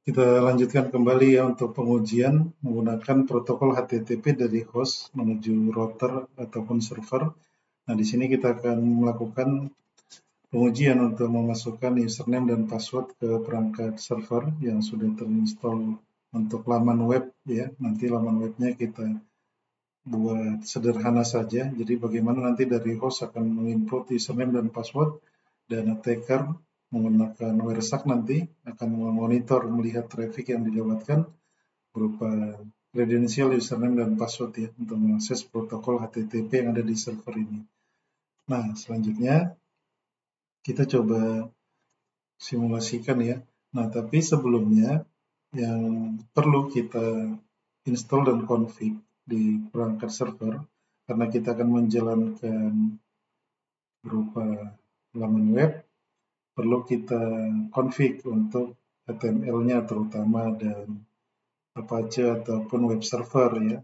Kita lanjutkan kembali ya untuk pengujian menggunakan protokol HTTP dari host menuju router ataupun server. Nah, di sini kita akan melakukan pengujian untuk memasukkan username dan password ke perangkat server yang sudah terinstall untuk laman web ya. Nanti laman webnya kita buat sederhana saja. Jadi bagaimana nanti dari host akan menginput username dan password dan attacker menggunakan WireShark nanti akan memonitor melihat traffic yang dilewatkan berupa kredensial username dan password ya untuk mengakses protokol HTTP yang ada di server ini. Nah, selanjutnya kita coba simulasikan ya. Nah, tapi sebelumnya yang perlu kita install dan config di perangkat server karena kita akan menjalankan berupa laman web, perlu kita config untuk HTML-nya terutama dan Apache ataupun web server ya.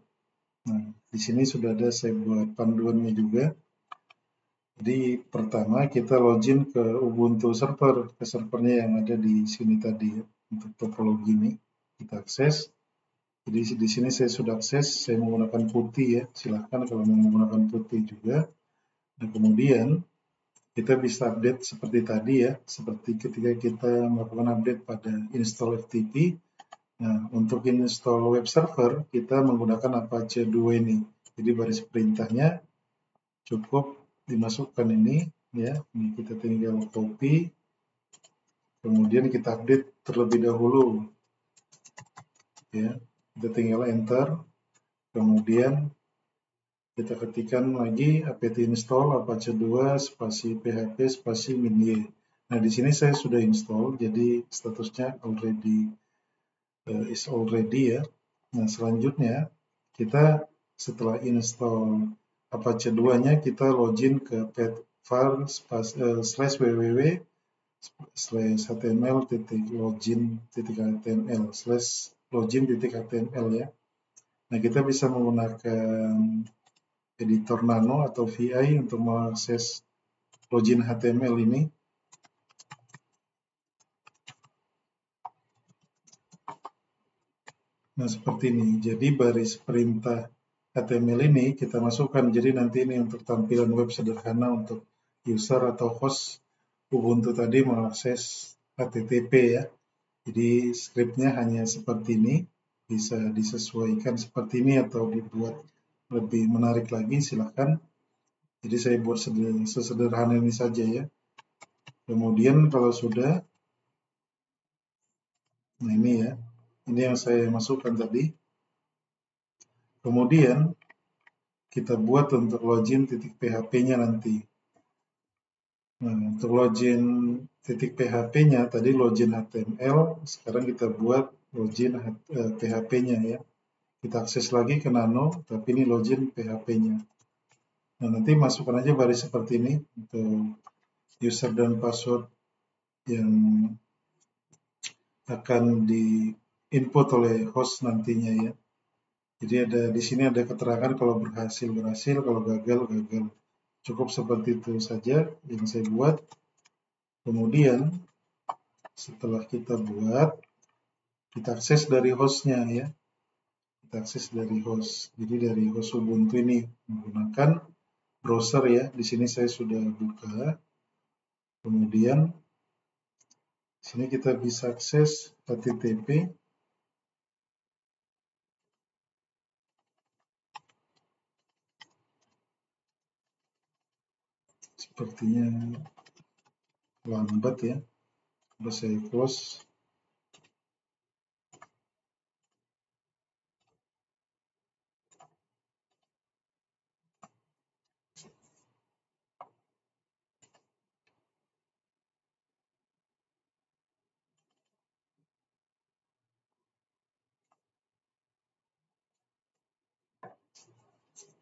Nah, di sini sudah ada saya buat panduannya juga. Jadi pertama kita login ke Ubuntu server, ke servernya yang ada di sini tadi ya. Untuk topologi ini kita akses. Jadi di sini saya sudah akses, saya menggunakan putih ya. Silahkan kalau mau menggunakan putih juga. Dan kemudian kita bisa update seperti tadi ya, seperti ketika kita melakukan update pada install FTP. Nah, untuk install web server kita menggunakan Apache 2 ini. Jadi baris perintahnya cukup dimasukkan ini ya. Ini kita tinggal copy, kemudian kita update terlebih dahulu ya. Kita tinggal enter, kemudian kita ketikkan lagi apt install apache 2 spasi php spasi min-y. Nah, di sini saya sudah install, jadi statusnya already is already ya. Nah, selanjutnya kita setelah install Apache 2-nya kita login ke /var/html/login.html/login.html ya. Nah, kita bisa menggunakan editor Nano atau VI untuk mengakses login HTML ini. Nah, seperti ini. Jadi baris perintah HTML ini kita masukkan. Jadi nanti ini untuk tampilan web sederhana untuk user atau host Ubuntu tadi mengakses HTTP ya. Jadi scriptnya hanya seperti ini. Bisa disesuaikan seperti ini atau dibuat lebih menarik lagi, silahkan. Jadi saya buat sesederhana ini saja ya. Kemudian kalau sudah, nah ini ya, ini yang saya masukkan tadi. Kemudian kita buat untuk login.php-nya nanti. Nah, untuk login .php-nya tadi login HTML, sekarang kita buat login PHP-nya ya. Kita akses lagi ke Nano, tapi ini login PHP-nya. Nah, nanti masukkan aja baris seperti ini untuk user dan password yang akan di input oleh host nantinya ya. Jadi ada di sini ada keterangan kalau berhasil, kalau gagal. Cukup seperti itu saja yang saya buat. Kemudian setelah kita buat, kita akses dari hostnya ya. Kita akses dari host. Jadi dari host Ubuntu ini menggunakan browser ya. Di sini saya sudah buka. Kemudian di sini kita bisa akses HTTP. Sepertinya lambat ya. Coba saya close.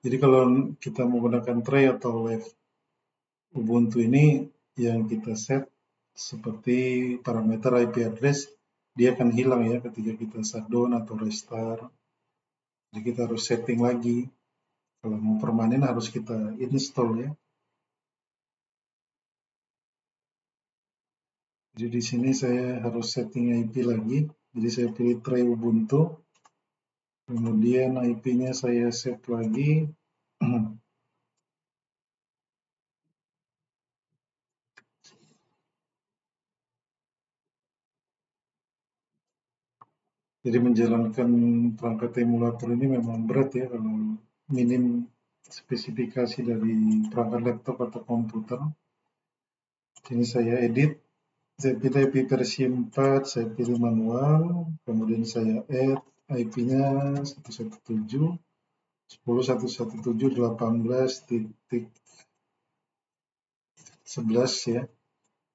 Jadi kalau kita menggunakan tray atau live Ubuntu ini yang kita set seperti parameter IP address, dia akan hilang ya ketika kita shutdown atau restart. Jadi kita harus setting lagi. Kalau mau permanen harus kita install ya. Jadi di sini saya harus setting IP lagi. Jadi saya pilih tray Ubuntu, kemudian IP-nya saya save lagi. Jadi menjalankan perangkat emulator ini memang berat ya kalau minim spesifikasi dari perangkat laptop atau komputer. Ini saya edit, saya pilih IP versi 4, saya pilih manual, kemudian saya add IP-nya 117, 10.117.18.11 ya,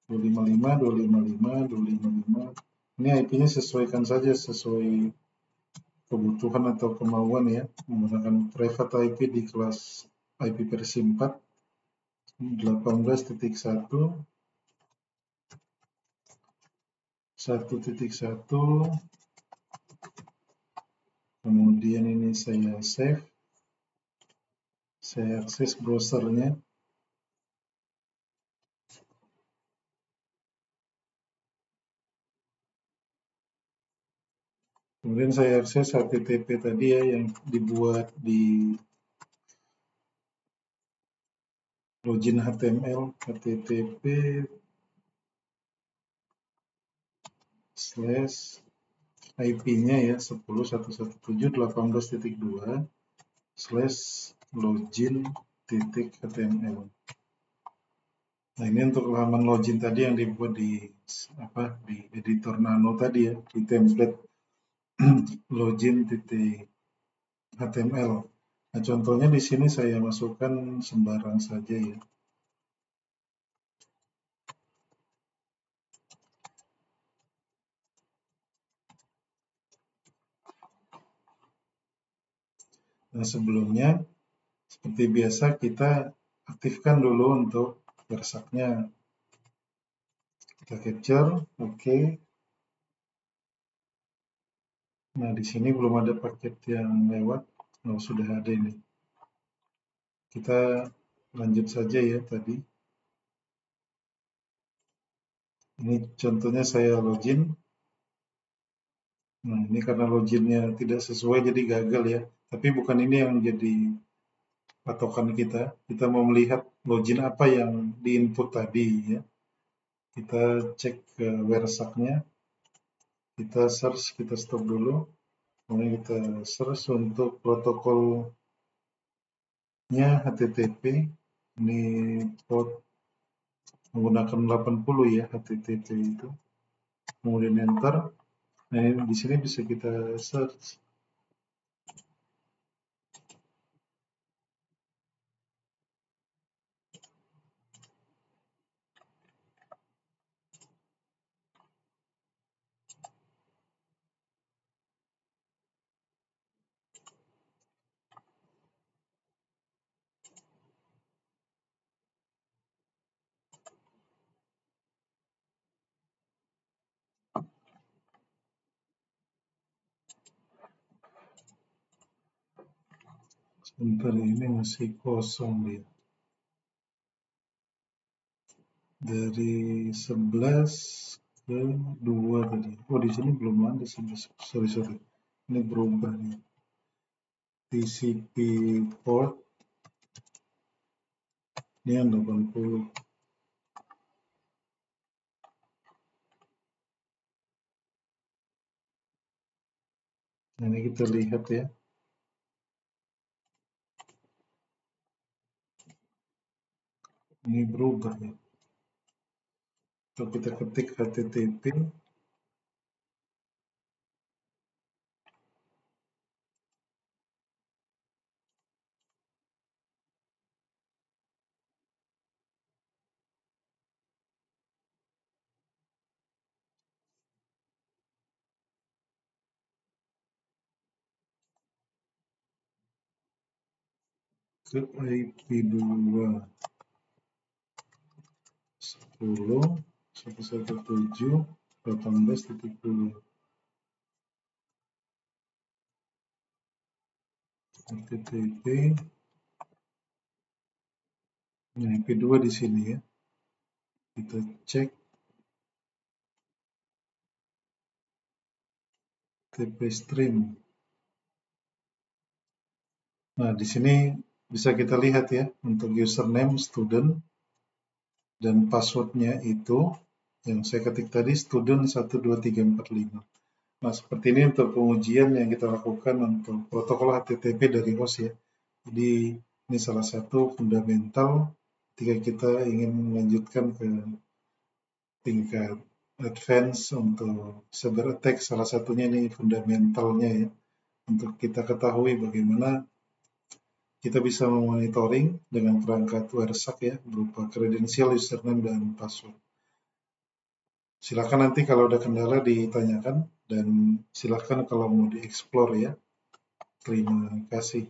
255, 255, 255. Ini IP-nya sesuaikan saja sesuai kebutuhan atau kemauan ya, menggunakan private IP di kelas IP versi 4, 18.1, 1.1, kemudian ini saya save, saya akses browsernya, kemudian saya akses HTTP tadi ya yang dibuat di login HTML, http slash IP-nya ya 10.117.18.2 slash login.html. Nah ini untuk halaman login tadi yang dibuat di editor Nano tadi ya, di template login.html. Nah contohnya di sini saya masukkan sembarang saja ya. Nah sebelumnya seperti biasa kita aktifkan dulu untuk versaknya. Kita capture, oke. Nah di sini belum ada paket yang lewat, oh, sudah ada ini. Kita lanjut saja ya tadi. Ini contohnya saya login. Nah ini karena loginnya tidak sesuai jadi gagal ya. Tapi bukan ini yang jadi patokan kita. Kita mau melihat login apa yang diinput tadi ya. Kita cek ke WhereSac-nya. Kita search, kita stop dulu. Kemudian kita search untuk protokolnya HTTP. Ini port menggunakan 80 ya HTTP itu. Kemudian enter. Nah, ini di sini bisa kita search. Sebentar ini masih kosong dia. Dari 11 ke 2 tadi. Oh, di sini belum ada 11. Sorry. Ini berubah nih. TCP port ini yang 80. Nah, ini kita lihat ya. Ini berubah ya. Kalau kita ketik HTTP, ke IP2 10 117 18.0 HTTP. Nah, IP2 di sini ya. Kita cek. TP stream. Nah, di sini bisa kita lihat ya, untuk username student dan passwordnya itu yang saya ketik tadi student 12345. Nah, seperti ini untuk pengujian yang kita lakukan untuk protokol HTTP dari host ya. Jadi ini salah satu fundamental ketika kita ingin melanjutkan ke tingkat advance untuk cyber attack, salah satunya ini fundamentalnya ya, untuk kita ketahui bagaimana kita bisa memonitoring dengan perangkat WireShark ya, berupa kredensial, username, dan password. Silakan nanti kalau ada kendala ditanyakan, dan silakan kalau mau dieksplor ya. Terima kasih.